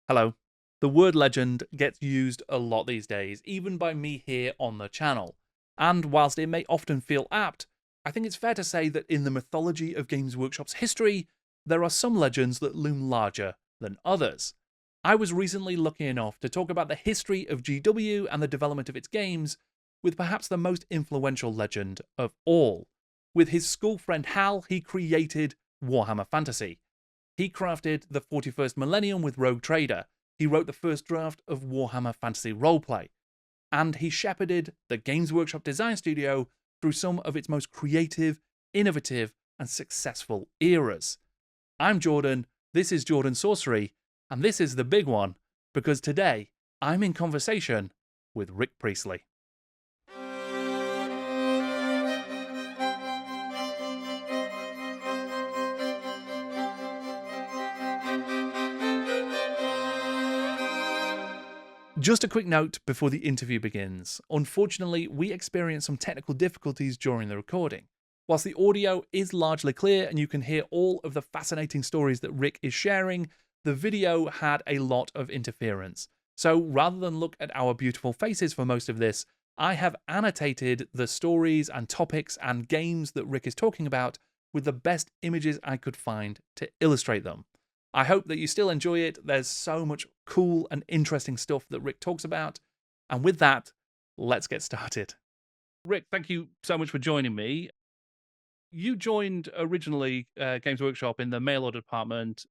Hello. The word legend gets used a lot these days, even by me here on the channel. And whilst it may often feel apt, I think it's fair to say that in the mythology of Games Workshop's history, there are some legends that loom larger than others. I was recently lucky enough to talk about the history of GW and the development of its games with perhaps the most influential legend of all. With his school friend Hal, he created Warhammer Fantasy. He crafted the 41st Millennium with Rogue Trader. He wrote the first draft of Warhammer Fantasy Roleplay. And he shepherded the Games Workshop design studio through some of its most creative, innovative, and successful eras. I'm Jordan, this is Jordan Sorcery, and this is the big one, because today I'm in conversation with Rick Priestley. Just a quick note before the interview begins. Unfortunately, we experienced some technical difficulties during the recording. Whilst the audio is largely clear and you can hear all of the fascinating stories that Rick is sharing, the video had a lot of interference. So rather than look at our beautiful faces for most of this, I have annotated the stories and topics and games that Rick is talking about with the best images I could find to illustrate them. I hope that you still enjoy it. There's so much cool and interesting stuff that Rick talks about. And with that, let's get started. Rick, thank you so much for joining me. You joined originally Games Workshop in the mail order department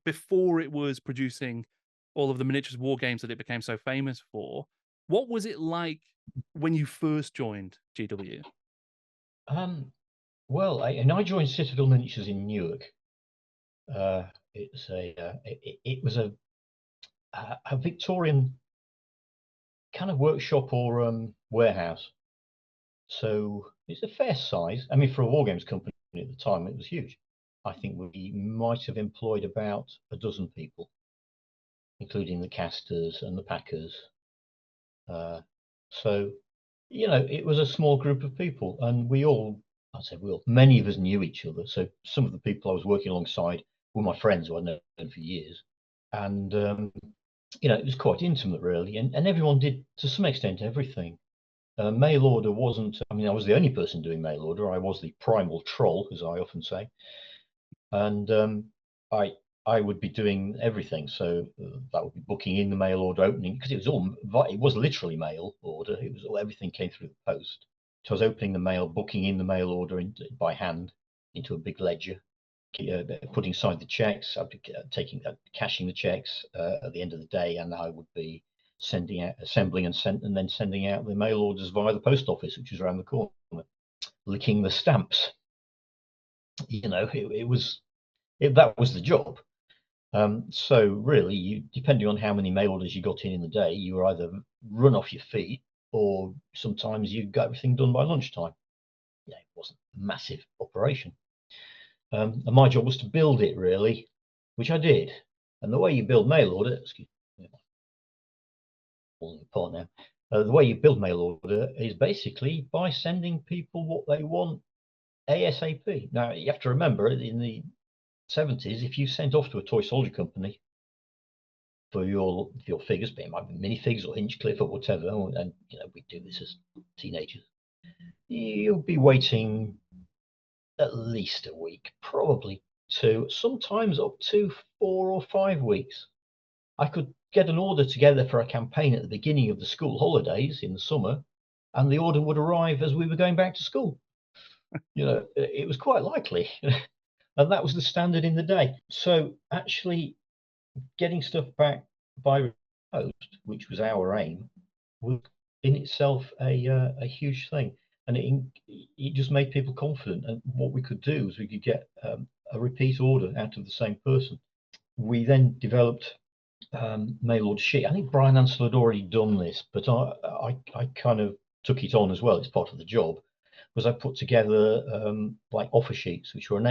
before it was producing all of the miniatures war games that it became so famous for. What was it like when you first joined GW? Um, I joined Citadel Miniatures in Newark. It was a Victorian kind of workshop or warehouse. So it's a fair size. I mean, for a war games company at the time, it was huge. I think we might have employed about a dozen people, including the casters and the packers. Uh, so, it was a small group of people, and I say we all, many of us knew each other. So some of the people I was working alongside were my friends who I'd known for years. And, it was quite intimate, really. And everyone did, to some extent, everything. Mail order wasn't, I mean, I was the only person doing mail order. I was the primal troll, as I often say. And I I would be doing everything. So that would be booking in the mail order, opening, because it was literally mail order. It was all, everything came through the post. So I was opening the mail, booking in the mail order by hand into a big ledger, putting aside the checks. I'd be cashing the checks at the end of the day, and I would be sending out, assembling and then sending out the mail orders via the post office, which was around the corner, licking the stamps. That was the job. So really, depending on how many mail orders you got in the day, you were either run off your feet, or sometimes you got everything done by lunchtime. Yeah, it wasn't a massive operation. And my job was to build it, really, which I did. And the way you build mail order, excuse me, falling apart now. The way you build mail order is basically by sending people what they want ASAP. Now you have to remember, in the 70s, if you sent off to a toy soldier company for your figures, it might be minifigs or Hinchcliffe or whatever, and we do this as teenagers, you'll be waiting at least a week, probably two, sometimes up to 4 or 5 weeks. I could get an order together for a campaign at the beginning of the school holidays in the summer, and the order would arrive as we were going back to school. It was quite likely. And that was the standard in the day. So actually getting stuff back by post, which was our aim, was in itself a huge thing. And it just made people confident. And what we could do is we could get a repeat order out of the same person. We then developed mail order sheet. I think Bryan Ansell had already done this, but I kind of took it on as well. It's part of the job. Was I put together like offer sheets, which were an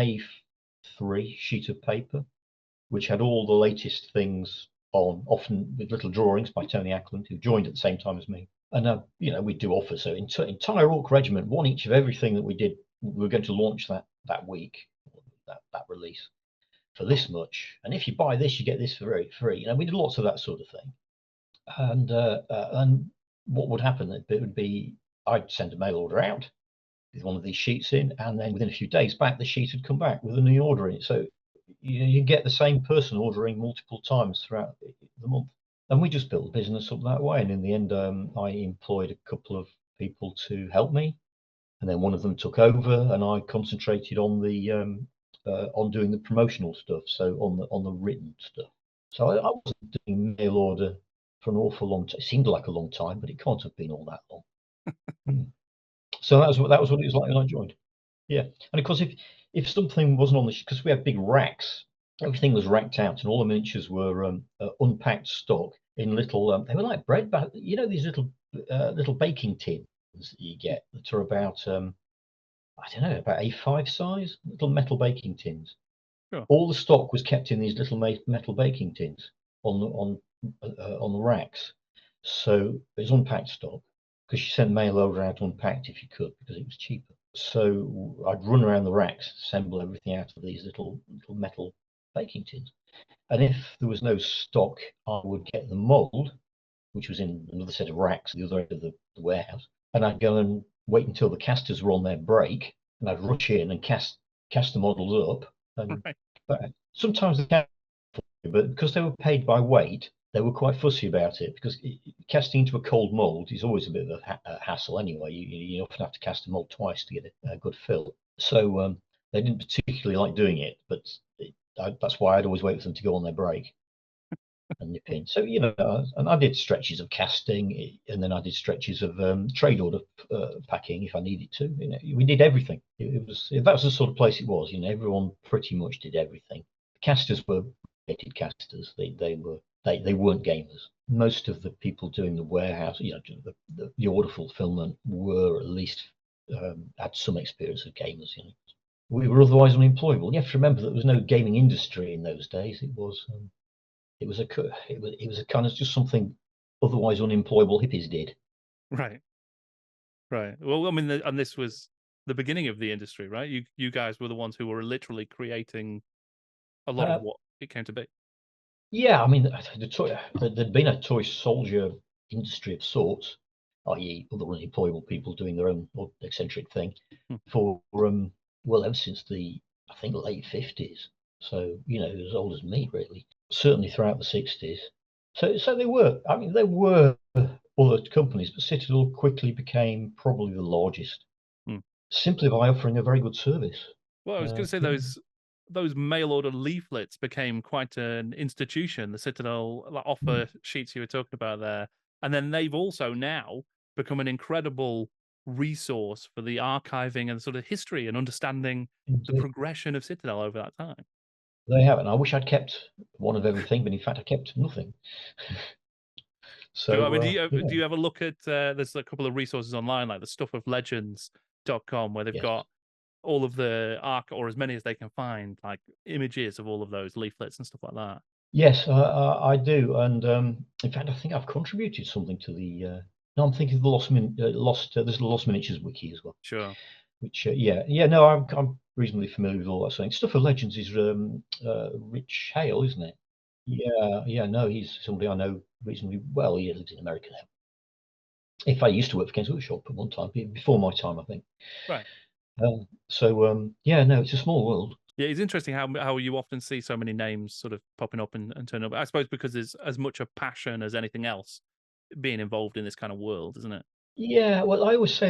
A3 sheet of paper, which had all the latest things on, often with little drawings by Tony Ackland, who joined at the same time as me. And we'd do offers. So entire Orc regiment, one each of everything that we did. We were going to launch that week, that release. for this much, and if you buy this, you get this for free. You know, we did lots of that sort of thing. And what would happen? It would be I'd send a mail order out with one of these sheets in, and then within a few days back, the sheet had come back with a new order in it. So you get the same person ordering multiple times throughout the month. And we just built the business up that way. And in the end, I employed a couple of people to help me, and then one of them took over, and I concentrated on the on doing the promotional stuff, so on the written stuff. So I wasn't doing mail order for an awful long time. It seemed like a long time, but it can't have been all that long. So that was what it was like when I joined. Yeah, and of course, if something wasn't on the, because we had big racks, everything was racked out, and all the miniatures were unpacked stock in little. They were like bread, but you know, these little baking tins that you get that are about I don't know, about A5 size, little metal baking tins. Sure. All the stock was kept in these little metal baking tins on the racks. So it was unpacked stock, because you sent mail order out unpacked if you could, because it was cheaper. So I'd run around the racks, assemble everything out of these little metal baking tins. And if there was no stock, I would get the mold, which was in another set of racks at the other end of the warehouse, and I'd go and wait until the casters were on their break, and I'd rush in and cast the models up. And but sometimes they can, but because they were paid by weight, they were quite fussy about it, because casting into a cold mold is always a bit of a hassle anyway. You often have to cast a mold twice to get a good fill. So they didn't particularly like doing it, but that's why I'd always wait for them to go on their break and nip in. So, you know, and I did stretches of casting, and then I did stretches of trade order packing if I needed to. You know, we did everything. That was the sort of place it was. You know, everyone pretty much did everything. The casters were rated casters. They weren't gamers. Most of the people doing the warehouse, you know, the order fulfillment, were at least had some experience of gamers. You know, we were otherwise unemployable. You have to remember that there was no gaming industry in those days. It was a kind of just something otherwise unemployable hippies did. Right. Well, I mean, and this was the beginning of the industry, right? You guys were the ones who were literally creating a lot of what it came to be. Yeah, I mean, there'd been a toy soldier industry of sorts, i.e., other unemployable people doing their own eccentric thing, for ever since I think late 50s. So, you know, as old as me, really. Certainly throughout the 60s. So they were. I mean, there were other companies, but Citadel quickly became probably the largest, simply by offering a very good service. Well, I was going to say those mail order leaflets became quite an institution. The Citadel offer sheets you were talking about there, and then they've also now become an incredible resource for the archiving and sort of history and understanding the progression of Citadel over that time. They haven't. I wish I'd kept one of everything, but in fact, I kept nothing. So, I mean, do you ever look at? There's a couple of resources online, like the stuffoflegends.com, where they've got all of the or as many as they can find, like images of all of those leaflets and stuff like that. Yes, I do, and in fact, I think I've contributed something to the. No, I'm thinking of the there's the Lost Miniatures wiki as well. Sure. Which no, I'm reasonably familiar with all that stuff. Stuff of Legends is Rich Hale, isn't it? Yeah, no, he's somebody I know reasonably well. He lives in America now. In fact, he used to work for Games Workshop at one time, before my time, I think. Right. No, it's a small world. Yeah, it's interesting how you often see so many names sort of popping up and turning up. I suppose because there's as much a passion as anything else being involved in this kind of world, isn't it? Yeah, well, I always say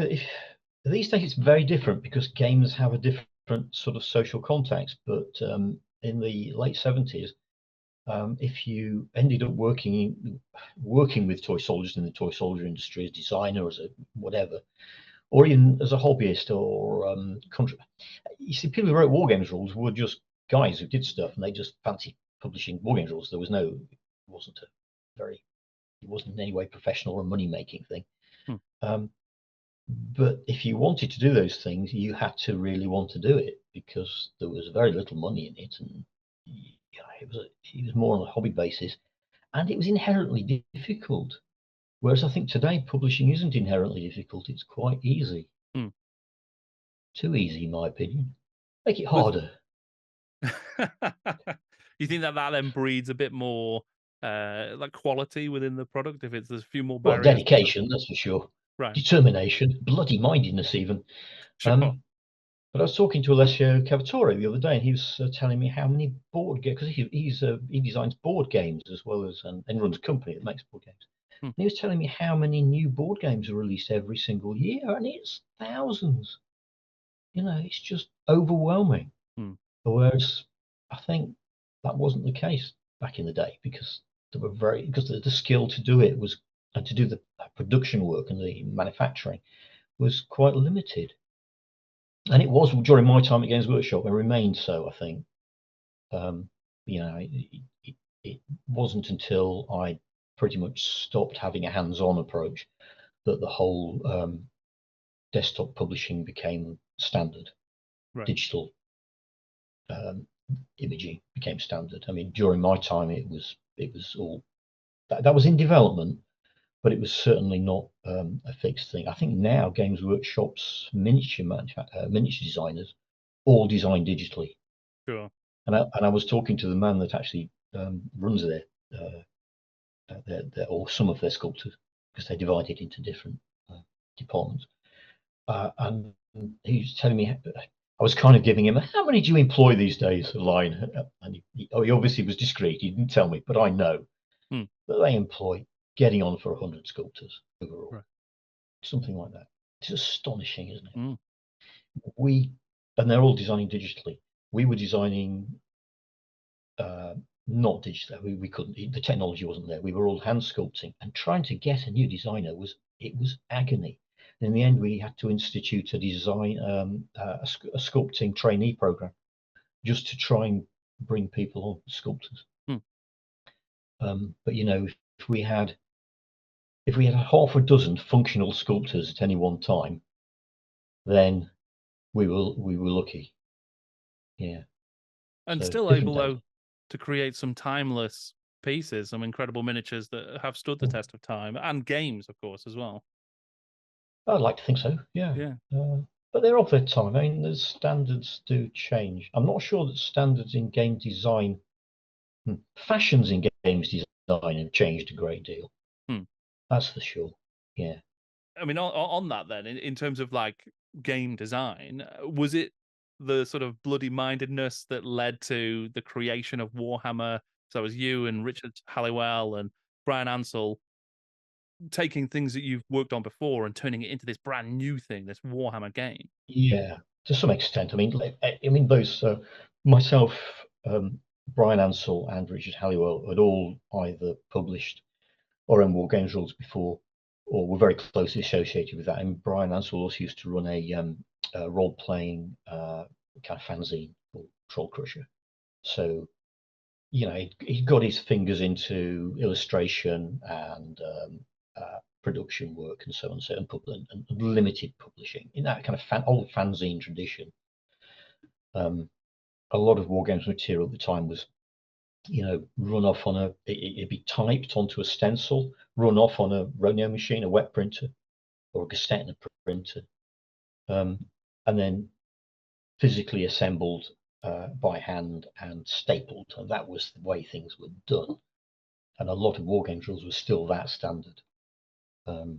that these days it's very different, because games have a different sort of social context. But in the late 70s, if you ended up working with toy soldiers in the toy soldier industry as designer, as a whatever, or even as a hobbyist, or you see, people who wrote war games rules were just guys who did stuff, and they just fancied publishing war games rules. It wasn't in any way professional or a money making thing. But if you wanted to do those things, you had to really want to do it, because there was very little money in it, and it was more on a hobby basis, and it was inherently difficult. Whereas I think today publishing isn't inherently difficult; it's quite easy. Too easy, in my opinion. Make it harder. You think that then breeds a bit more like quality within the product if there's a few more Well, barriers and stuff? dedication, that's for sure. Right. Determination, bloody mindedness, even. Sure. But I was talking to Alessio Cavatore the other day, and he was telling me how many board games, because he designs board games as well as and runs a company that makes board games. Hmm. And he was telling me how many new board games are released every single year, and it's thousands. It's just overwhelming. Hmm. Whereas I think that wasn't the case back in the day because the skill to do it was and to do the production work and the manufacturing was quite limited. And it was during my time at Games Workshop and remained so, I think. Um, it wasn't until I pretty much stopped having a hands-on approach that the whole desktop publishing became standard. Right. Digital imaging became standard. I mean, during my time, it was all that was in development, but it was certainly not a fixed thing. I think now Games Workshop's miniature designers all design digitally. Sure. And I was talking to the man that actually runs or some of their sculptors because they divide it into different departments. And he was telling me, I was kind of giving him, how many do you employ these days, a line? And he obviously was discreet. He didn't tell me, but I know that they employ getting on for 100 sculptors overall, Right. something like that. It's astonishing, isn't it? Mm. And they're all designing digitally. We were designing not digitally. We couldn't. The technology wasn't there. We were all hand sculpting, and trying to get a new designer was agony. And in the end, we had to institute a design a sculpting trainee program just to try and bring people on sculptors. But if we had half a dozen functional sculptors at any one time, then we were lucky. Yeah. And So still different able days. though to create some timeless pieces, some incredible miniatures that have stood the test of time, and games, of course, as well. I'd like to think so. Yeah. Yeah. But they're of their time. I mean, the standards do change. I'm not sure that standards in game design, fashions in games design have changed a great deal. That's for sure. Yeah. I mean, on that then, in terms of like game design, was it the sort of bloody mindedness that led to the creation of Warhammer? So it was you and Richard Halliwell and Bryan Ansell taking things that you've worked on before and turning it into this brand new thing, this Warhammer game. Yeah, to some extent. I mean, those myself, Bryan Ansell, and Richard Halliwell had all either published or owned War Games rules before, or were very closely associated with that. And Bryan Ansell also used to run a role-playing kind of fanzine called Troll Crusher. So he got his fingers into illustration and production work and so on, and limited publishing in that kind of old fanzine tradition. A lot of war games material at the time was, run off on it'd be typed onto a stencil, run off on a Roneo machine, a wet printer, or a Gestetner printer, and then physically assembled by hand and stapled. And that was the way things were done. And a lot of war games rules were still that standard. But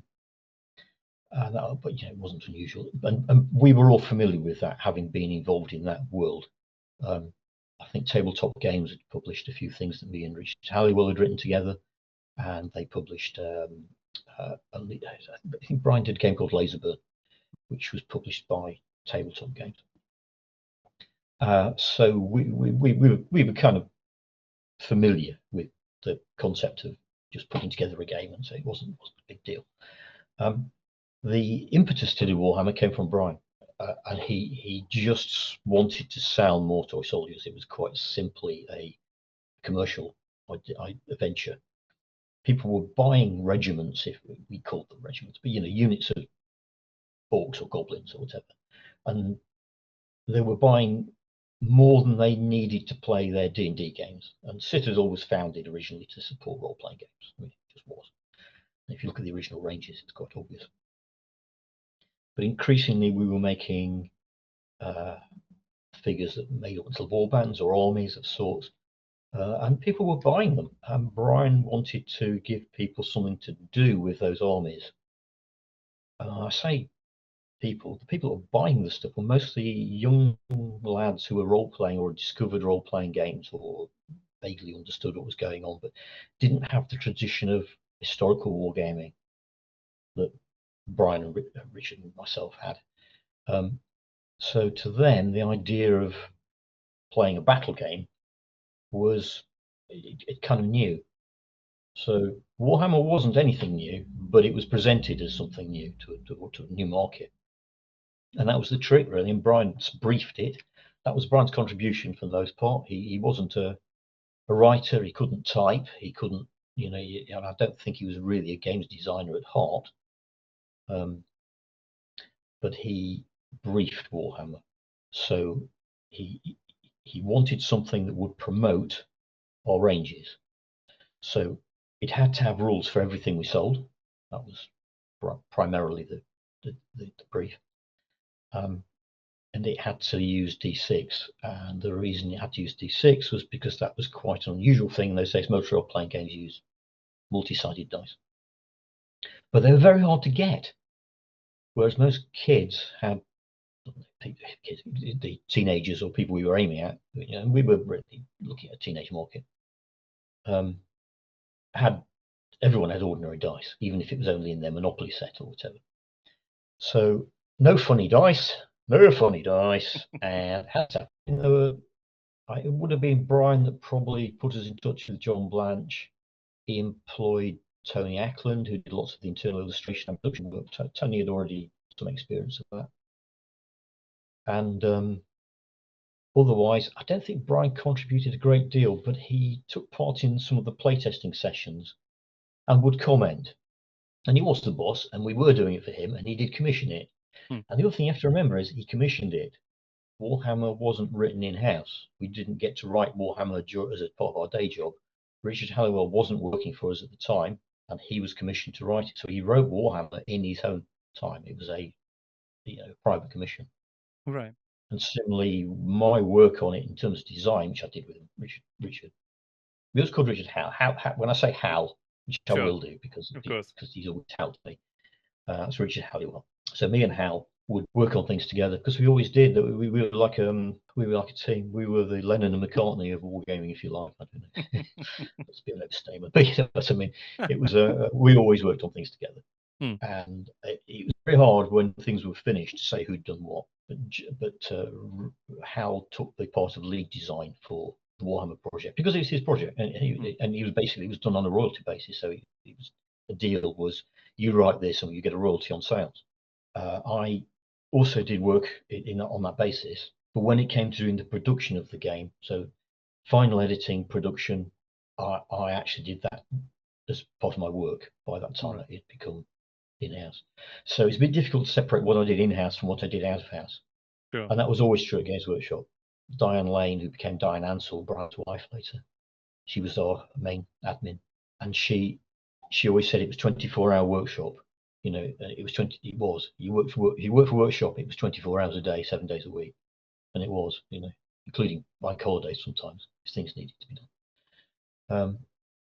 it wasn't unusual, and we were all familiar with that, having been involved in that world. I think Tabletop Games had published a few things that me and Richard Halliwell had written together, and they published. I think Bryan did a game called Laserburn, which was published by Tabletop Games. So we were kind of familiar with the concept of just putting together a game, and so it wasn't a big deal. The impetus to do Warhammer came from Bryan, and he just wanted to sell more toy soldiers. It was quite simply a commercial venture. People were buying regiments, if we called them regiments, but units of orcs or goblins or whatever, and they were buying more than they needed to play their D&D games. And Citadel was founded originally to support role-playing games. I mean, it just was. And if you look at the original ranges, it's quite obvious. But increasingly, we were making figures that made up little war bands or armies of sorts. And people were buying them. And Bryan wanted to give people something to do with those armies. I say people, the people who are buying the stuff were mostly young lads who were role-playing or discovered role-playing games or vaguely understood what was going on, but didn't have the tradition of historical wargaming that Bryan and Richard and myself had. So to them, the idea of playing a battle game was it kind of new. So Warhammer wasn't anything new, but it was presented as something new to a new market. And that was the trick, really. And Bryan briefed it. That was Bryan's contribution for the most part. He wasn't a writer. He couldn't type. He couldn't, I don't think he was really a games designer at heart. But he briefed Warhammer. So he wanted something that would promote our ranges. So it had to have rules for everything we sold. That was primarily the brief. And it had to use D6. And the reason it had to use D6 was because that was quite an unusual thing in those days. Most role-playing games use multi-sided dice. But they were very hard to get. Whereas most kids had, the teenagers or people we were aiming at, we were really looking at a teenage market, everyone had ordinary dice, even if it was only in their Monopoly set or whatever. So no funny dice, and had to, it would have been Bryan that probably put us in touch with John Blanche. He employed Tony Ackland, who did lots of the internal illustration and production work. Tony had already some experience of that. And otherwise, I don't think Bryan contributed a great deal, but he took part in some of the playtesting sessions and would comment. And he was the boss, and we were doing it for him, and he did commission it. And the other thing you have to remember is he commissioned it. Warhammer wasn't written in-house. We didn't get to write Warhammer as a part of our day job. Richard Halliwell wasn't working for us at the time, and he was commissioned to write it. So he wrote Warhammer in his own time. It was a private commission. Right. And similarly, my work on it in terms of design, which I did with Richard. It was called Richard Hal. When I say Hal, which I will do because he's always Hal to me, that's Richard Halliwell. So me and Hal would work on things together because we always did. We were like a team. We were the Lennon and McCartney of wargaming, if you like. I don't know. That's a bit of an overstatement, but you know what I mean. It was we always worked on things together, and it was very hard when things were finished to say who'd done what. But Hal took the part of lead design for the Warhammer project because it was his project, and he was basically, it was done on a royalty basis. So the deal was you write this and you get a royalty on sales. I also did work on that basis, but when it came to doing the production of the game, so final editing, production, I actually did that as part of my work. By that time, it had become in-house. So it's a bit difficult to separate what I did in-house from what I did out-of-house. Sure. And that was always true at Games Workshop. Diane Lane, who became Bryan Ansell, Bryan's wife later, she was our main admin, and she always said it was 24-hour workshop. It was 20. It was. You worked for workshop. It was 24 hours a day, 7 days a week, and it was. Including bank holidays sometimes, if things needed to be done.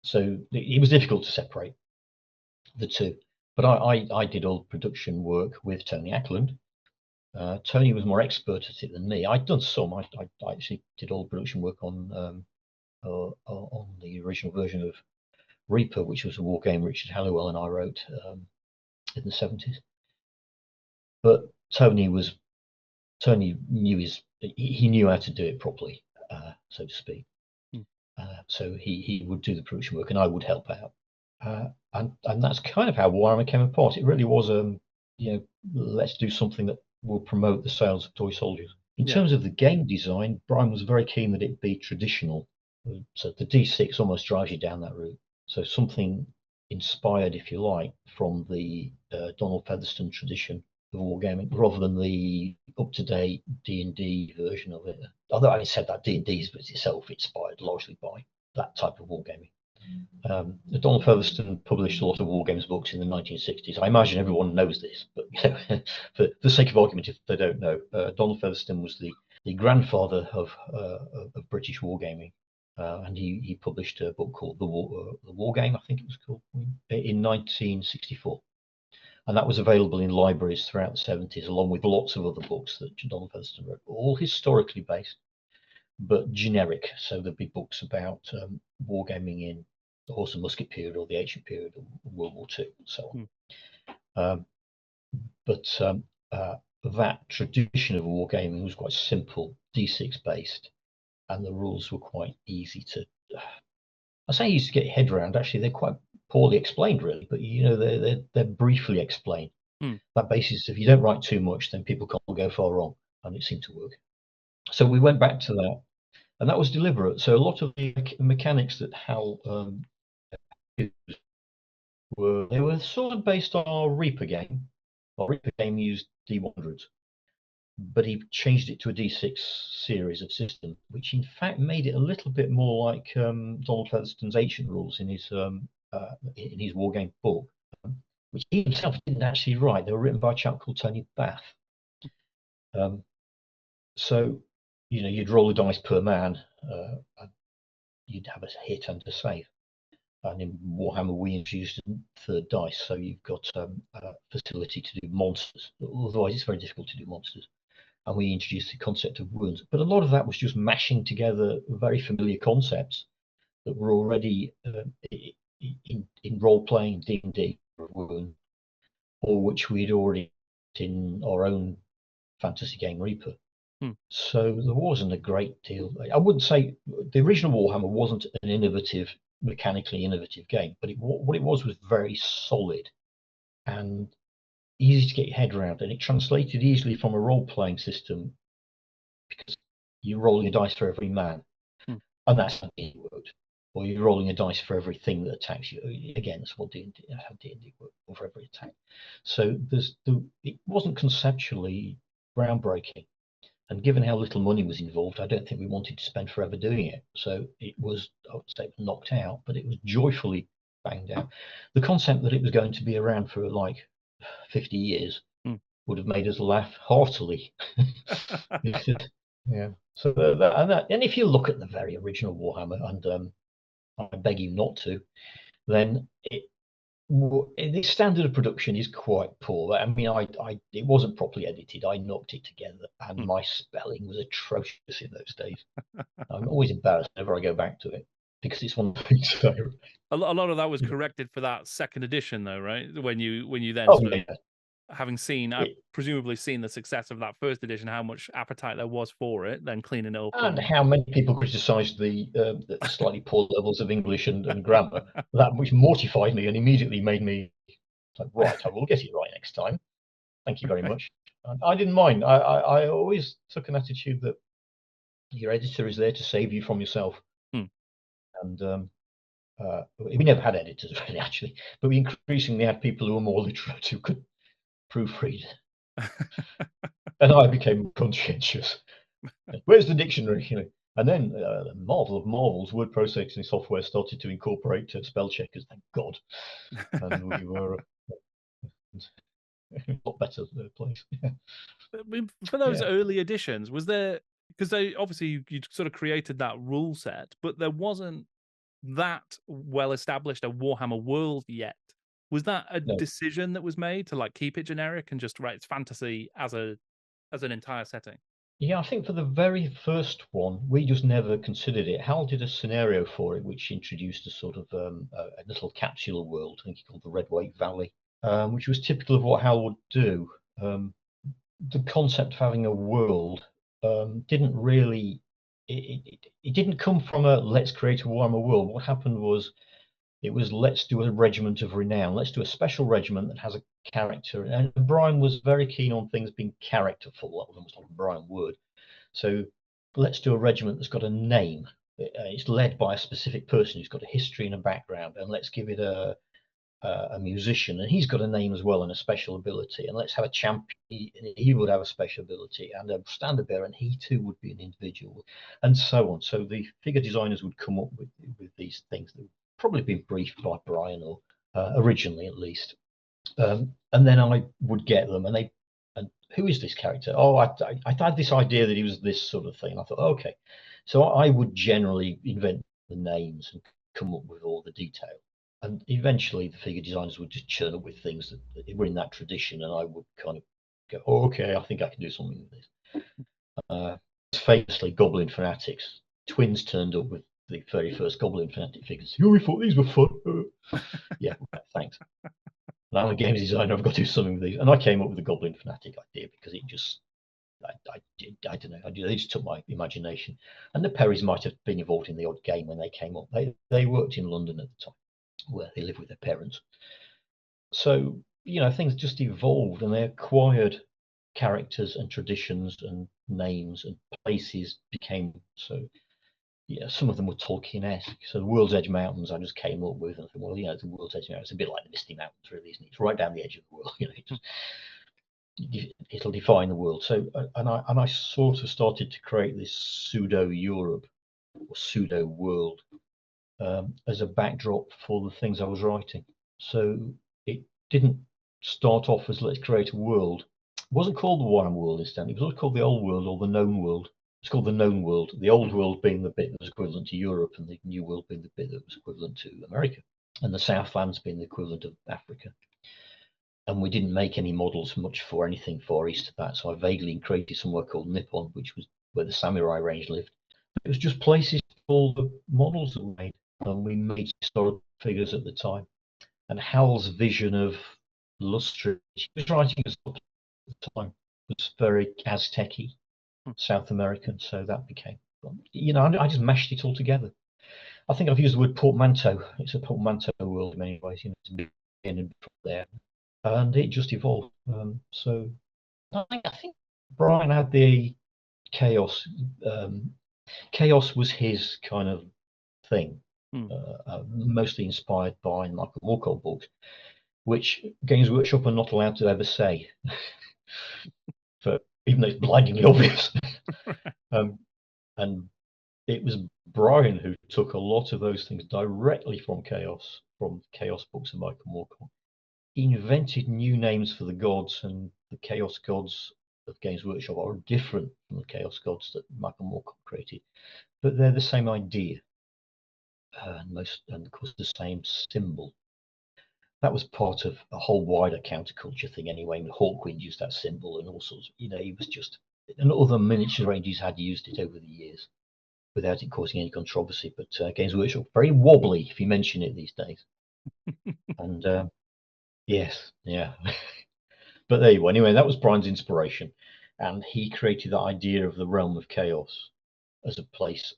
So it was difficult to separate the two. But I did all the production work with Tony Ackland. Tony was more expert at it than me. I'd done some. I actually did all the production work on the original version of Reaper, which was a war game Richard Halliwell and I wrote in the 70s. But Tony knew how to do it properly, so to speak. So he would do the production work and I would help out. And that's kind of how Warhammer came apart. It really was let's do something that will promote the sales of toy soldiers. In terms of the game design, Bryan was very keen that it be traditional. So the D6 almost drives you down that route. So something inspired, if you like, from the Donald Featherstone tradition of wargaming, rather than the up-to-date D&D version of it. Although I said that D&D is itself inspired largely by that type of wargaming. Donald Featherstone published a lot of war games books in the 1960s. I imagine everyone knows this, but for the sake of argument, if they don't know, Donald Featherstone was the the grandfather of British wargaming, and he published a book called The War Game, I think it was called, in 1964. And that was available in libraries throughout the 70s, along with lots of other books that Donald Featherstone wrote, all historically based, but generic. So there'd be books about wargaming in the horse and musket period, or the ancient period, or World War II, and so on. But that tradition of wargaming was quite simple, D6 based, and the rules were quite easy to. I say easy to get your head around. Actually, they're quite poorly explained, really. But they're briefly explained. That basis, if you don't write too much, then people can't go far wrong, and it seemed to work. So we went back to that, and that was deliberate. So a lot of the mechanics that Hal were sort of based on our Reaper game. Our Reaper game used D100s, but he changed it to a D6 series of system, which in fact made it a little bit more like Donald Featherstone's ancient rules in his wargame book, which he himself didn't actually write. They were written by a chap called Tony Bath. So, you'd roll a dice per man, and you'd have a hit and a save. And in Warhammer, we introduced a third dice, so you've got a facility to do monsters. Otherwise, it's very difficult to do monsters. And we introduced the concept of wounds. But a lot of that was just mashing together very familiar concepts that were already in role-playing D&D, or which we'd already in our own fantasy game Reaper. So there wasn't a great deal. I wouldn't say the original Warhammer wasn't an mechanically innovative game, but what it was very solid and easy to get your head around, and it translated easily from a role-playing system because you're rolling a dice for every man, and that's how D&D worked. Or you're rolling a dice for everything that attacks you. Again, that's what D&D worked, or for every attack. So it wasn't conceptually groundbreaking. And given how little money was involved, I don't think we wanted to spend forever doing it. So it was, I would say, knocked out, but it was joyfully banged out. The concept that it was going to be around for like 50 years would have made us laugh heartily. Yeah. So and if you look at the very original Warhammer, and I beg you not to, then the standard of production is quite poor. I mean, it wasn't properly edited. I knocked it together, and my spelling was atrocious in those days. I'm always embarrassed whenever I go back to it because it's one of the things a lot of that was corrected for that second edition, though, right? When you then having seen, presumably seen the success of that first edition, how much appetite there was for it, then cleaning it up. And how many people criticised the slightly poor levels of English and grammar, which mortified me and immediately made me like, right, I will get it right next time. Thank you very much. And I didn't mind. I always took an attitude that your editor is there to save you from yourself. And we never had editors really, actually, but we increasingly had people who were more literate who could proofread. And I became conscientious. Where's the dictionary? And then the marvel of marvels, word processing software started to incorporate spell checkers. Thank God, and we were a lot better place. For those early editions, was there, because they obviously you sort of created that rule set, but there wasn't that well established a Warhammer world yet. Was that a decision that was made to like keep it generic and just write it's fantasy as an entire setting? Yeah, I think for the very first one, we just never considered it. Hal did a scenario for it, which introduced a sort of a little capsule world, I think he called the Red Wake Valley, which was typical of what Hal would do. The concept of having a world didn't really, it didn't come from a let's create a Warhammer world. What happened was, it was let's do a regiment of renown. Let's do a special regiment that has a character. And Bryan was very keen on things being characterful. That was almost like a Bryan word. So let's do a regiment that's got a name. It's led by a specific person who's got a history and a background. And let's give it a musician. And he's got a name as well and a special ability. And let's have a champion. He would have a special ability. And a standard bearer, and he too would be an individual. And so on. So the figure designers would come up with these things that probably been briefed by Bryan, or originally at least, and then I would get them, and who is this character? Oh, I had this idea that he was this sort of thing. I thought, okay. So I would generally invent the names and come up with all the detail. And eventually the figure designers would just churn up with things that were in that tradition. And I would kind of go, oh, okay, I think I can do something with this. Famously, Goblin Fanatics. Twins turned up with the very first Goblin Fanatic figures. Oh, we thought these were fun. Yeah, thanks. And I'm a games designer, I've got to do something with these. And I came up with the Goblin Fanatic idea because it just, I don't know, they just took my imagination. And the Perrys might have been involved in the odd game when they came up. They worked in London at the time, where they lived with their parents. So, things just evolved and they acquired characters and traditions and names, and places became so. Yeah, some of them were Tolkien-esque. So the World's Edge Mountains I just came up with, and I thought, well, it's the World's Edge Mountains. It's a bit like the Misty Mountains, really, isn't it? It's right down the edge of the world. It'll define the world. So, and I sort of started to create this pseudo Europe or pseudo world as a backdrop for the things I was writing. So it didn't start off as let's create a world. It wasn't called the Warhammer world instead. It was always called the old world or the known world. It's called the known world, the old world being the bit that was equivalent to Europe, and the new world being the bit that was equivalent to America, and the Southlands being the equivalent of Africa. And we didn't make any models much for anything far east of that, so I vaguely created somewhere called Nippon, which was where the samurai range lived. It was just places for all the models that we made, and we made historical figures at the time. And Hal's vision of Lustri, he was writing as at the time, was very Aztec-y, South American, so that became, I just mashed it all together. I think I've used the word portmanteau. It's a portmanteau world in many ways, to be in and from there, and it just evolved. So I think Bryan had the chaos. Chaos was his kind of thing, mostly inspired by Michael Moorcock books, which Games Workshop are not allowed to ever say, even though it's blindingly obvious. And it was Bryan who took a lot of those things directly from Chaos books of Michael Moorcock. He invented new names for the gods, and the Chaos gods of Games Workshop are different from the Chaos gods that Michael Moorcock created, but they're the same idea, and of course the same symbol. That was part of a whole wider counterculture thing anyway. Hawkwind used that symbol and all sorts. He was just, and other miniature ranges had used it over the years without it causing any controversy. But Games Workshop, very wobbly if you mention it these days. And yes, yeah. But there you go. Anyway, that was Bryan's inspiration. And he created the idea of the realm of chaos as a place.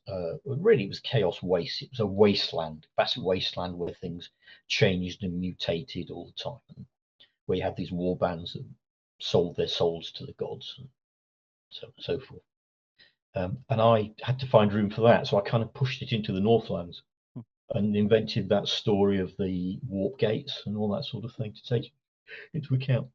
Really, it was chaos waste. It was a wasteland, vast wasteland where things changed and mutated all the time. Where you had these war bands that sold their souls to the gods, and so on and so forth. And I had to find room for that, so I kind of pushed it into the Northlands and invented that story of the warp gates and all that sort of thing to take into account.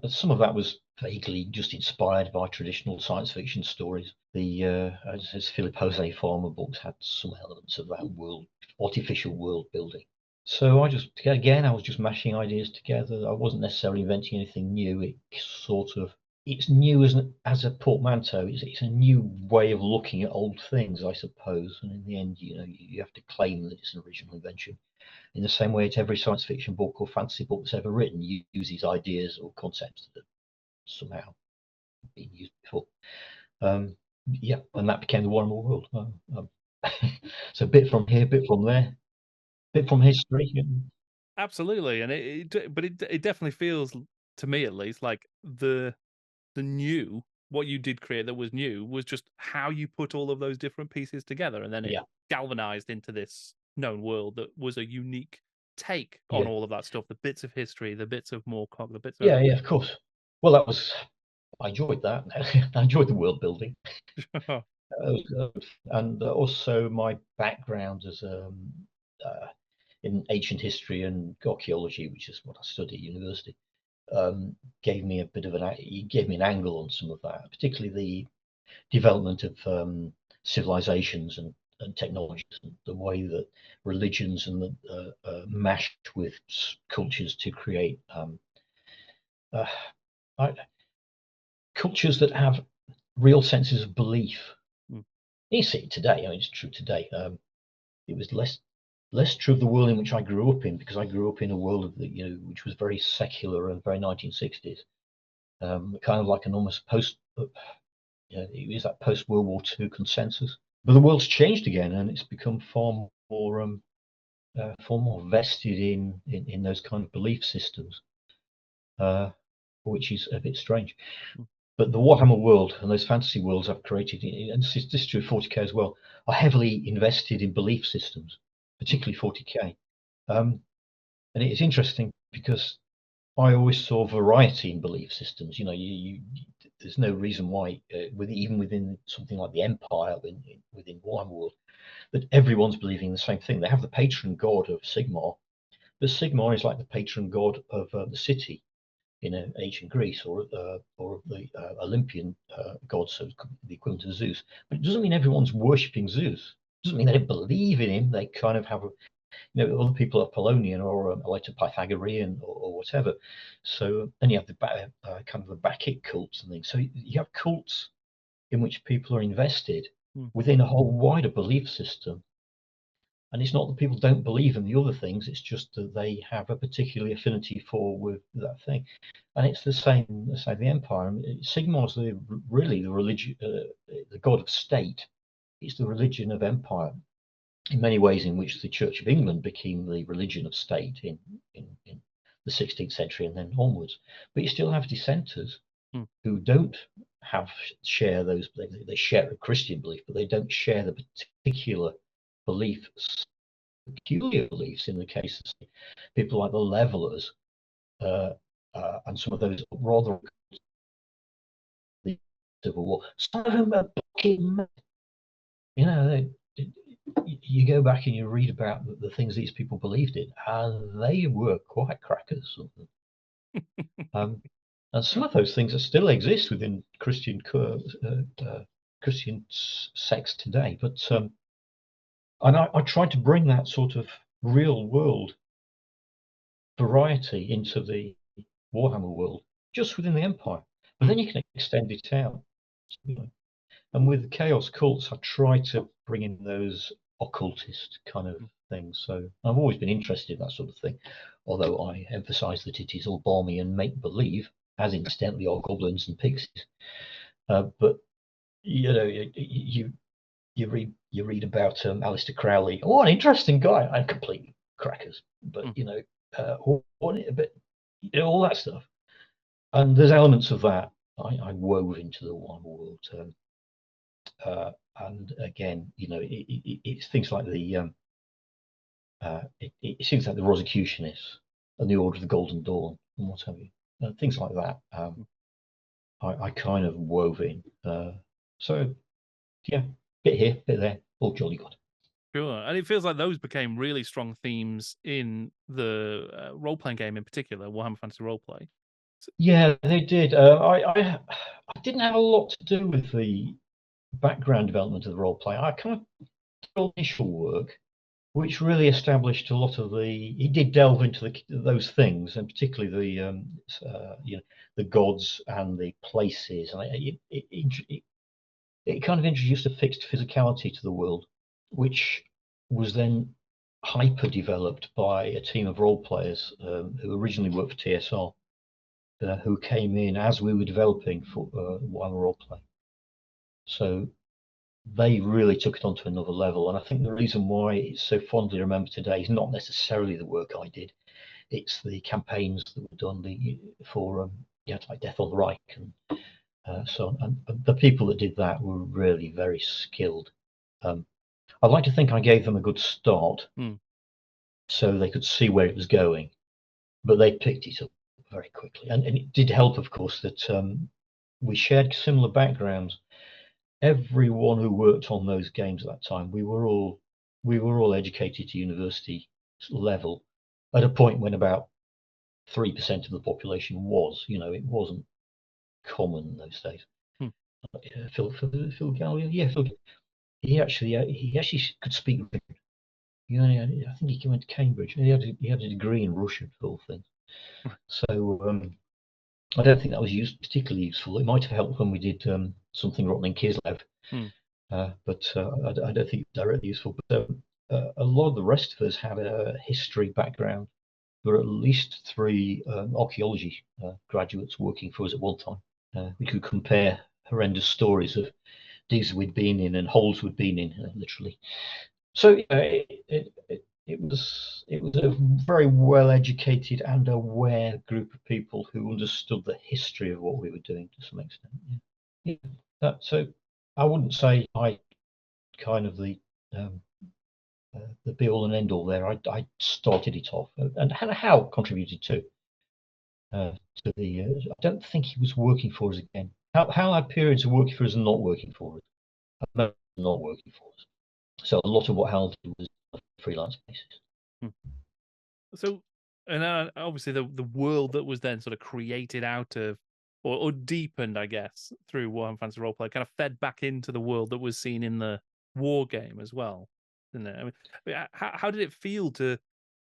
Some of that was vaguely just inspired by traditional science fiction stories. The as Philip Jose Farmer books had some elements of that artificial world building. So I was just mashing ideas together. I wasn't necessarily inventing anything new. It's new as a portmanteau. It's a new way of looking at old things, I suppose. And in the end, you have to claim that it's an original invention. In the same way, every science fiction book or fantasy book that's ever written uses ideas or concepts that somehow been used before. Yeah, and that became the Warhammer world. So a bit from here, a bit from there, a bit from history. Absolutely, and it definitely feels, to me at least, like the new, what you did create that was new was just how you put all of those different pieces together, and then it galvanized into this known world that was a unique take on all of that stuff, the bits of history, the bits of Moorcock, the bits of yeah, of course. Well, I enjoyed that. I enjoyed the world building. And also my background as in ancient history and archaeology, which is what I studied at university, gave me an angle on some of that, particularly the development of civilizations and technologies, and the way that religions and mashed with cultures to create cultures that have real senses of belief. Mm. You see it today. I mean, it's true today. It was less true of the world in which I grew up in, because I grew up in a world of which was very secular and very 1960s, kind of like an almost it was that post World War II consensus. But the world's changed again, and it's become far more vested in those kind of belief systems, which is a bit strange. But the Warhammer world and those fantasy worlds I've created, and this is true of 40k as well, are heavily invested in belief systems, particularly 40k. And it's interesting because I always saw variety in belief systems. There's no reason why, even within something like the Empire, within Warhammer world, that everyone's believing the same thing. They have the patron god of Sigmar, but Sigmar is like the patron god of the city in ancient Greece, or the Olympian gods, so the equivalent of Zeus. But it doesn't mean everyone's worshipping Zeus. It doesn't mean they don't believe in him. They kind of have other people are Polonian or like a Pythagorean or whatever. So then you have the kind of the Bacchic cults and things. So you have cults in which people are invested within a whole wider belief system. And it's not that people don't believe in the other things, it's just that they have a particular affinity with that thing. And it's the same as the Empire. I mean, Sigmar's really the religion, the god of state. It's the religion of empire, in many ways in which the Church of England became the religion of state in the 16th century and then onwards. But you still have dissenters who don't share those. They share a Christian belief, but they don't share the particular peculiar beliefs. In the case of people like the Levelers and some of those rather Civil War, some of them are fucking, you go back and you read about the things these people believed in, and they were quite crackers. And some of those things still exist within Christian sects today. But and I tried to bring that sort of real world variety into the Warhammer world, just within the Empire. But then you can extend it out. And with the Chaos cults, I try to bring in those occultist kind of things. So I've always been interested in that sort of thing, although I emphasize that it is all balmy and make believe, as incidentally are goblins and pixies. But you read about Aleister Crowley. Oh, an interesting guy. I'm completely crackers, but all that stuff. And there's elements of that I wove into the Warhammer world. And again, it's things like it seems like the Rosicrucianists and the Order of the Golden Dawn and what have you, things like that. I kind of wove in. So yeah, bit here, bit there, all jolly good. Sure, and it feels like those became really strong themes in the role-playing game, in particular, Warhammer Fantasy Roleplay. Yeah, they did. I didn't have a lot to do with the background development of the role play. I kind of did initial work, which really established a lot of he did delve into those things, and particularly the gods and the places, and it kind of introduced a fixed physicality to the world, which was then hyper developed by a team of role players who originally worked for TSR, who came in as we were developing for Warhammer Roleplay. So they really took it onto another level. And I think the reason why it's so fondly remembered today is not necessarily the work I did. It's the campaigns that were done for like Death on the Reich and so on. And the people that did that were really very skilled. I'd like to think I gave them a good start so they could see where it was going, but they picked it up very quickly. And it did help, of course, that we shared similar backgrounds. Everyone who worked on those games at that time, we were all educated to university level at a point when about 3% of the population was. It wasn't common in those days. Phil Gallagher, yeah, Phil, he actually could speak. I think he went to Cambridge. He had a degree in Russian, for all things. So I don't think that was particularly useful. It might have helped when we did something rotten in Kislev, Hmm. but I don't think it's directly useful. But a lot of the rest of us had a history background. There were at least 3 archaeology graduates working for us at one time. We could compare horrendous stories of digs we'd been in and holes we'd been in, literally. So it was a very well educated and aware group of people who understood the history of what we were doing to some extent. So I wouldn't say I kind of the be all and end all there. I started it off, and Hal contributed too. To the I don't think he was working for us again. Hal had periods of working for us and not working for us. Not working for us. So a lot of what Hal did was on a freelance basis. So, and obviously the world that was then sort of created out of, or deepened, I guess, through Warhammer Fantasy Roleplay, kind of fed back into the world that was seen in the war game as well, didn't it? I mean, how did it feel to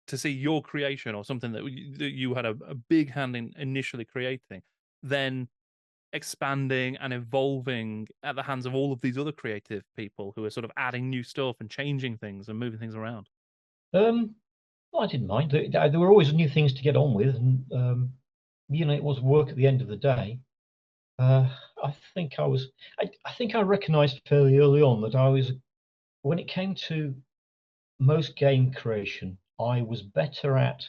see your creation or something that you had a big hand in initially creating, then expanding and evolving at the hands of all of these other creative people who are sort of adding new stuff and changing things and moving things around? Well, I didn't mind. There were always new things to get on with, and it was work at the end of the day. I think I recognised fairly early on that when it came to most game creation, I was better at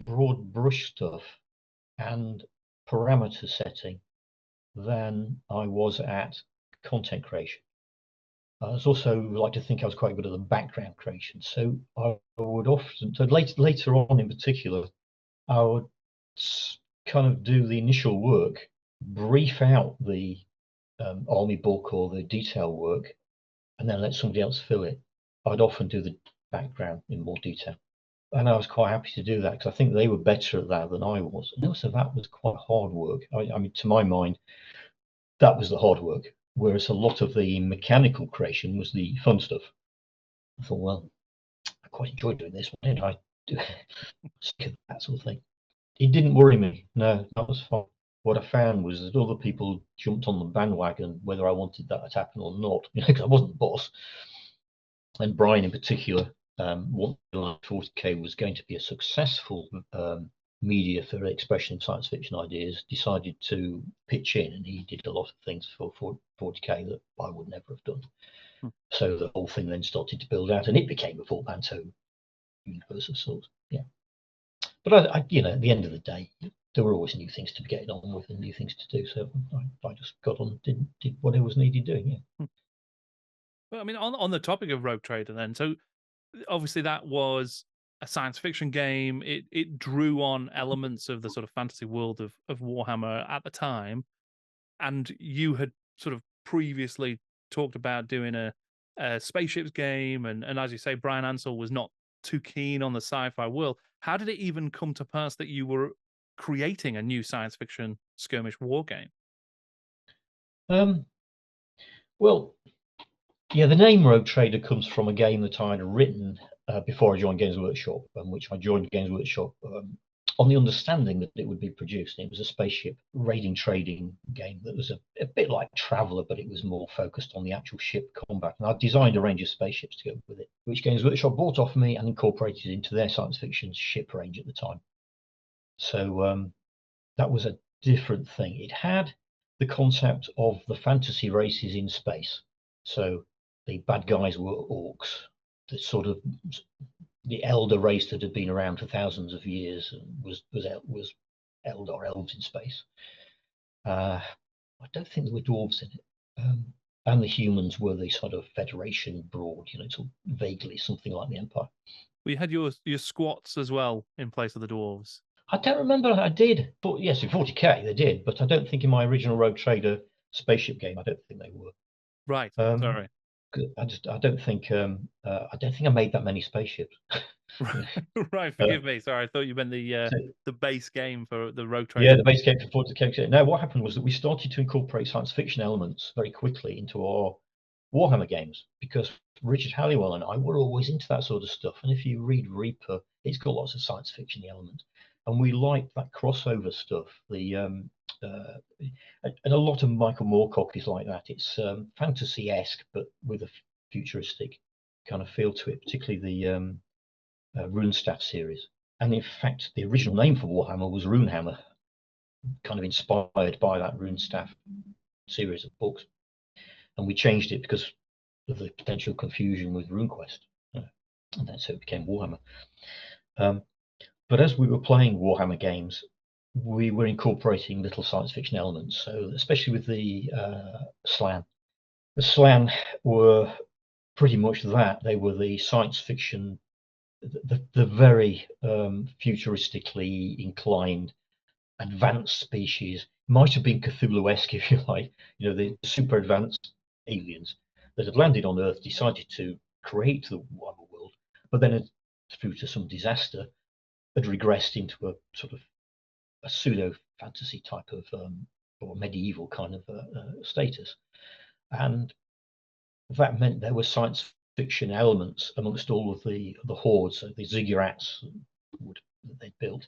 broad brush stuff and parameter setting than I was at content creation. I was also like to think I was quite good at the background creation. So I would often, so later on in particular, I would kind of do the initial work, brief out the army book or the detail work, and then let somebody else fill it. I'd often do the background in more detail. And I was quite happy to do that because I think they were better at that than I was. And also that was quite hard work. I mean, to my mind, that was the hard work, whereas a lot of the mechanical creation was the fun stuff. I thought, well, I quite enjoyed doing this one, didn't I? That sort of thing. It didn't worry me. No, that was fine. What I found was that other people jumped on the bandwagon, whether I wanted that to happen or not, because I wasn't the boss. And Bryan, in particular, wanted 40K was going to be a successful media for expression of science fiction ideas, decided to pitch in, and he did a lot of things for 40K that I would never have done. So the whole thing then started to build out, and it became a portmanteau universe of sorts. Yeah, but at the end of the day, there were always new things to be getting on with and new things to do. So I just got on, did whatever was needed doing. Yeah. Well, I mean, on the topic of Rogue Trader, then, so obviously that was a science fiction game. It drew on elements of the sort of fantasy world of Warhammer at the time, and you had sort of previously talked about doing a spaceships game, and as you say, Bryan Ansell was not too keen on the sci-fi world. How did it even come to pass that you were creating a new science fiction skirmish war game? Well, yeah, the name Rogue Trader comes from a game that I had written before I joined Games Workshop, which I joined Games Workshop on the understanding that it would be produced. It was a spaceship raiding trading game that was a bit like Traveller, but it was more focused on the actual ship combat. And I designed a range of spaceships to go with it, which Games Workshop bought off me and incorporated into their science fiction ship range at the time. So that was a different thing. It had the concept of the fantasy races in space. So the bad guys were orcs, the sort of the elder race that had been around for thousands of years and was Eldar, elves in space. I don't think there were dwarves in it. And the humans were the sort of Federation broad, sort of vaguely something like the Empire. We had your squats as well in place of the dwarves. I don't remember. I did. But yes, in 40K they did, but I don't think in my original Rogue Trader spaceship game, I don't think they were. Right. Sorry. I don't think I made that many spaceships. Right. Forgive me. Sorry, I thought you meant the base game for the Rogue Trader. Yeah, the base game for 40K. Now, what happened was that we started to incorporate science fiction elements very quickly into our Warhammer games because Richard Halliwell and I were always into that sort of stuff. And if you read Reaper, it's got lots of science fiction elements, and we liked that crossover stuff. The and a lot of Michael Moorcock is like that. It's fantasy-esque, but with a futuristic kind of feel to it, particularly the Runestaff series. And in fact, the original name for Warhammer was Runehammer, kind of inspired by that Runestaff series of books. And we changed it because of the potential confusion with RuneQuest. And that's how it became Warhammer. But as we were playing Warhammer games, we were incorporating little science fiction elements. So especially with the Slan. The Slan were pretty much that. They were the science fiction, the very futuristically inclined, advanced species. Might have been Cthulhu-esque, if you like. You know, the super advanced aliens that had landed on Earth, decided to create the Warhammer world, but then, through to some disaster, had regressed into a sort of a pseudo fantasy type of or medieval kind of status, and that meant there were science fiction elements amongst all of the hordes. So the ziggurats that they built,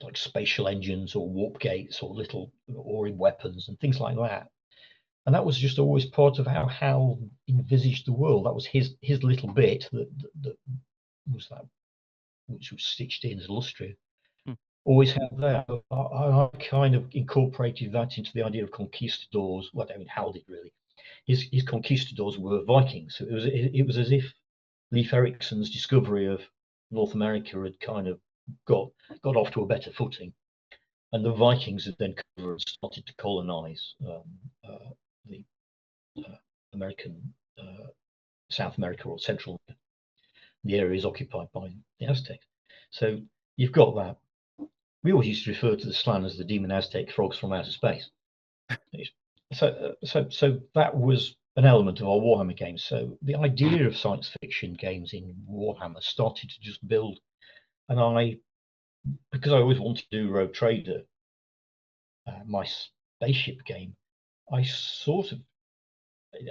like spatial engines or warp gates or little Ori weapons and things like that. And that was just always part of how Hal envisaged the world. That was his little bit that was that, which was stitched in as illustrative. Always had that. I kind of incorporated that into the idea of conquistadors. Well, I mean, Hal did really. His conquistadors were Vikings. So it was as if Leif Erikson's discovery of North America had kind of got off to a better footing, and the Vikings had then started to colonize the American South America or Central America, the areas occupied by the Aztecs. So you've got that. We always used to refer to the Slan as the demon Aztec frogs from outer space. So that was an element of our Warhammer games. So the idea of science fiction games in Warhammer started to just build. And because I always wanted to do Rogue Trader, my spaceship game, I sort of,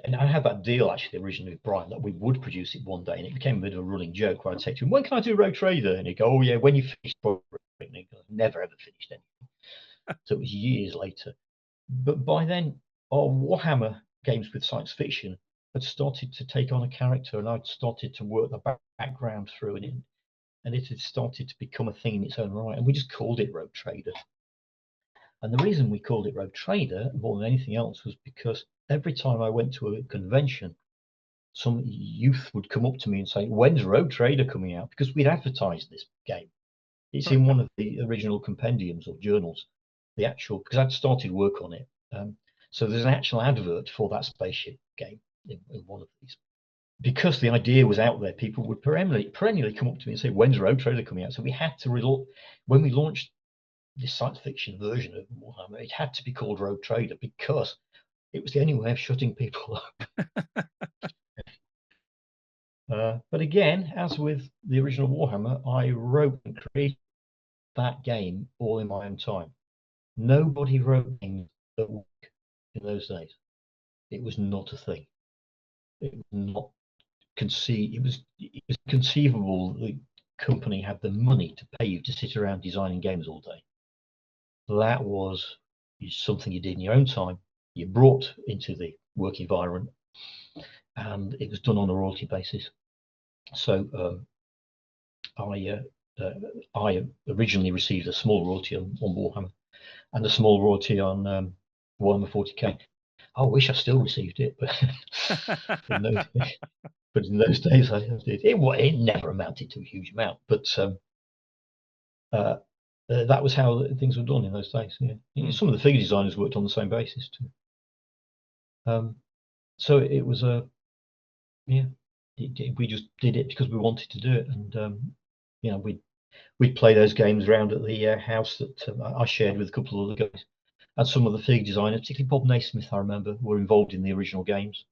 and I had that deal actually originally with Bryan that we would produce it one day, and it became a bit of a running joke where I'd say to him, "When can I do Rogue Trader?" And he'd go, "Oh yeah, when you finish." And he'd go, "Never ever finished anything." So it was years later. But by then, our Warhammer games with science fiction had started to take on a character, and I'd started to work the background through it, and it had started to become a thing in its own right. And we just called it Rogue Trader. And the reason we called it Rogue Trader more than anything else was because every time I went to a convention, some youth would come up to me and say, "When's Rogue Trader coming out?" Because we'd advertised this game. It's in one of the original compendiums or journals, the actual, because I'd started work on it. So there's an actual advert for that spaceship game in one of these. Because the idea was out there, people would perennially come up to me and say, "When's Rogue Trader coming out?" So we had to when we launched this science fiction version of Warhammer, it had to be called Rogue Trader because it was the only way of shutting people up. But again, as with the original Warhammer, I wrote and created that game all in my own time. Nobody wrote games at work in those days. It was not a thing. It was not it was conceivable that the company had the money to pay you to sit around designing games all day. That was something you did in your own time. You brought into the work environment, and it was done on a royalty basis. So I originally received a small royalty on Warhammer, and a small royalty on Warhammer 40k. I wish I still received it, but in those days I did. It never amounted to a huge amount, but that was how things were done in those days. Yeah. Some of the figure designers worked on the same basis too. So it was we just did it because we wanted to do it, and we'd play those games around at the house that I shared with a couple of other guys. And some of the figure designers, particularly Bob Naismith, I remember, were involved in the original games.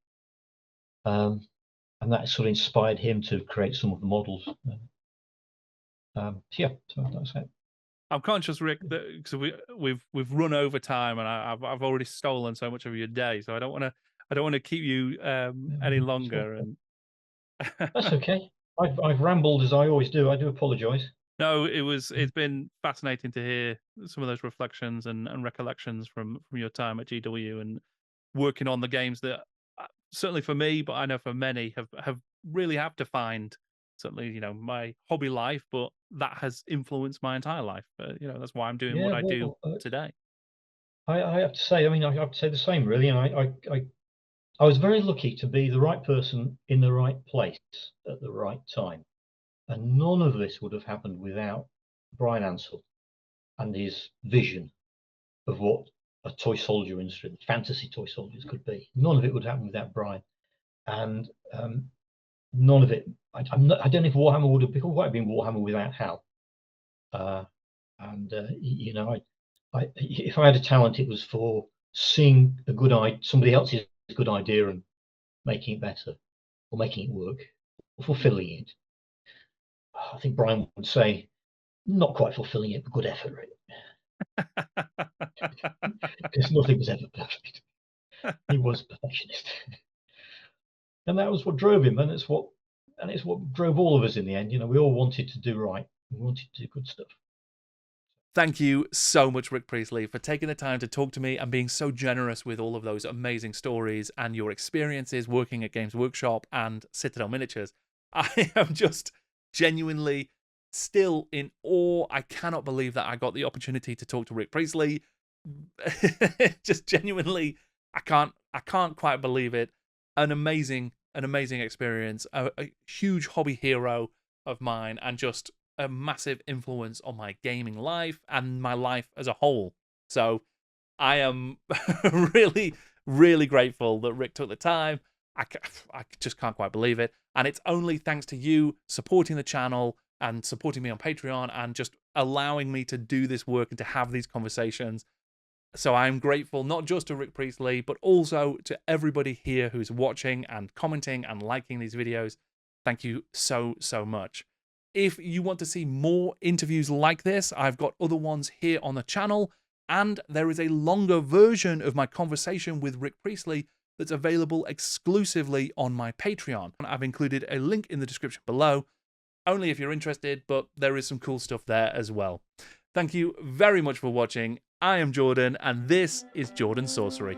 And that sort of inspired him to create some of the models. So that's it. I'm conscious, Rick, that because we've run over time, and I've already stolen so much of your day, so I don't want to keep you any longer. And that's okay. I've rambled as I always do. I do apologise. No, it's been fascinating to hear some of those reflections and recollections from your time at GW and working on the games that certainly for me, but I know for many have really have defined certainly my hobby life, but that has influenced my entire life. That's why I'm doing what Yeah, I do well, today. I have to say, I mean, I have to say the same, really. And I was very lucky to be the right person in the right place at the right time. And none of this would have happened without Bryan Ansell and his vision of what a toy soldier industry, fantasy toy soldiers could be. None of it would happen without Bryan. And none of it, I don't know if Warhammer would have been Warhammer without Hal. Uh, and if I had a talent, it was for seeing somebody else's good idea and making it better, or making it work, or fulfilling it. I think Bryan would say, not quite fulfilling it, but good effort, really. Because nothing was ever perfect. He was a perfectionist, and that was what drove him, and it's what drove all of us in the end. We all wanted to do right. We wanted to do good stuff. Thank you so much, Rick Priestley, for taking the time to talk to me and being so generous with all of those amazing stories and your experiences working at Games Workshop and Citadel Miniatures. I am just genuinely still in awe. I cannot believe that I got the opportunity to talk to Rick Priestley. Just genuinely, I can't quite believe it. An amazing experience. A huge hobby hero of mine, and just a massive influence on my gaming life and my life as a whole. So I am really, really grateful that Rick took the time. I just can't quite believe it. And it's only thanks to you supporting the channel and supporting me on Patreon and just allowing me to do this work and to have these conversations. So I'm grateful not just to Rick Priestley, but also to everybody here who's watching and commenting and liking these videos. Thank you so, so much. If you want to see more interviews like this, I've got other ones here on the channel, and there is a longer version of my conversation with Rick Priestley that's available exclusively on my Patreon. I've included a link in the description below, only if you're interested, but there is some cool stuff there as well. Thank you very much for watching. I am Jordan, and this is Jordan's Sorcery.